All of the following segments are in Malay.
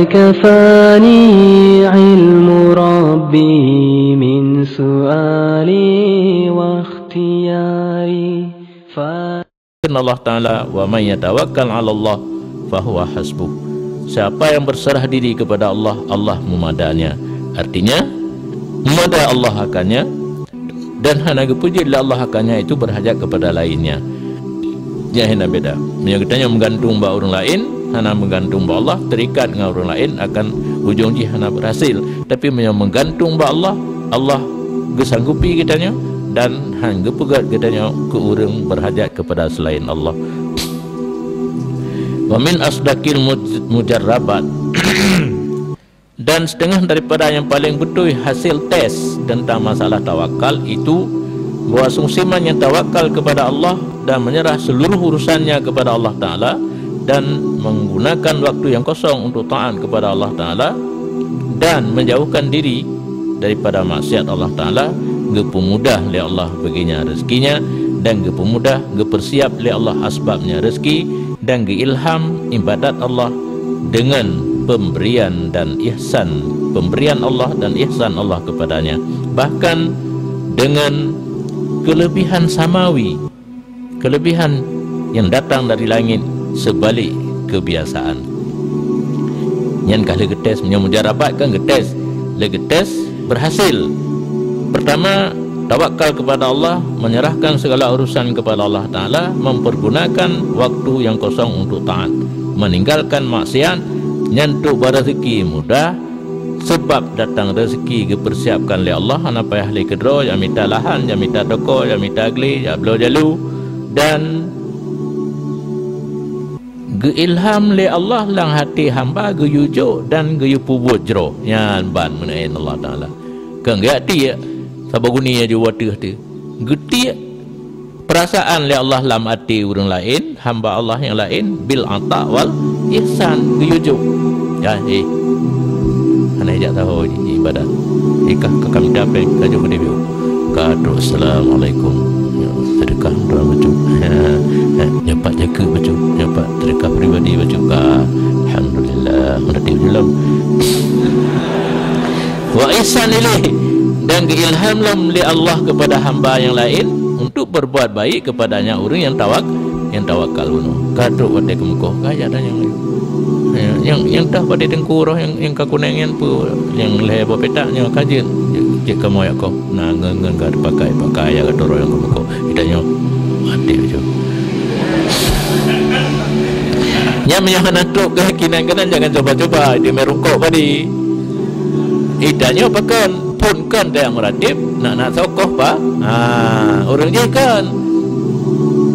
كفاني علم ربي من سؤالي واختياري. Allah Ta'ala wa man yatawakkal 'ala Allah fahuwa hasbuh. Siapa yang berserah diri kepada Allah, Allah memadanya. Artinya memada Allah akannya, dan hana kepujilah Allah akannya itu berhajat kepada lainnya. Jangan beda. Yang katanya menggantung ba orang lain, hana menggantung ba Allah, terikat dengan orang lain akan ujung hana berhasil. Tapi yang menggantung ba Allah, Allah gesanggupi kitanya, dan hangga pegat katanya ke orang berhajat kepada selain Allah. Wa min asdaqil mujarrabat. Dan setengah daripada yang paling betul hasil tes tentang masalah tawakal itu bahawa sungsiman yang tawakal kepada Allah dan menyerah seluruh urusannya kepada Allah Ta'ala dan menggunakan waktu yang kosong untuk taat kepada Allah Ta'ala dan menjauhkan diri daripada maksiat Allah Ta'ala, gepemudah oleh Allah baginya rezekinya, dan gepemudah gepersiap oleh Allah asbabnya rezeki, dan geilham ibadat Allah dengan pemberian dan ihsan, pemberian Allah dan ihsan Allah kepadanya, bahkan dengan kelebihan samawi, kelebihan yang datang dari langit sebalik kebiasaan. Yang kah legetes punya mujarabat kan getes, legetes berhasil. Pertama, tawakal kepada Allah, menyerahkan segala urusan kepada Allah Ta'ala, mempergunakan waktu yang kosong untuk taat, meninggalkan maksiat, nyantuk rezeki mudah, sebab datang rezeki dipersiapkan oleh Allah. Hana payah li kedro, ya minta lahan, ya minta toko, ya minta gli, ya belo jalu, dan geilham le Allah lang hati hamba geyujuk dan geyupu bujro yan ban menain Allah Ta'ala. Kan gati ya sabaguni aja wadah tu geti perasaan le Allah lam hati orang lain, hamba Allah yang lain, bil ata wal ihsan geyujuk ya ana jak tahu ibadat ikah ke kami dapat kaju gede biu kadu assalamualaikum sedekah doa baca nyapat jaga baca nyapat sedekah pribadi baca alhamdulillah mendatih dalam wa ihsan ilaih, dan keilhamlah oleh Allah kepada hamba yang lain untuk berbuat baik kepadanya orang yang tawakal uno kaduk pada kemukoh kaya dan yang dah pada tengkurah yang kakunangan pu yang lebar petaknya kajian jika mau ya kau nah nggak pakai ya kadoro yang kemukoh idanya mati aja yang menyahanatu keyakinan kanan jangan coba-coba dia merukuk padi idanya pakan pun kan dia yang meratip nak sokoh pak orang je kan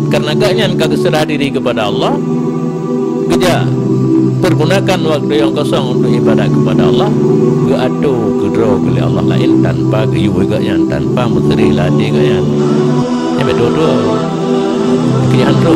karena kalian kagak serah diri kepada Allah kerja pergunakan waktu yang kosong untuk ibadat kepada Allah, geado kedro oleh Allah lain tanpa geyuh gaknya, tanpa menteri ladi gaknya. Yang betul-betul kian ro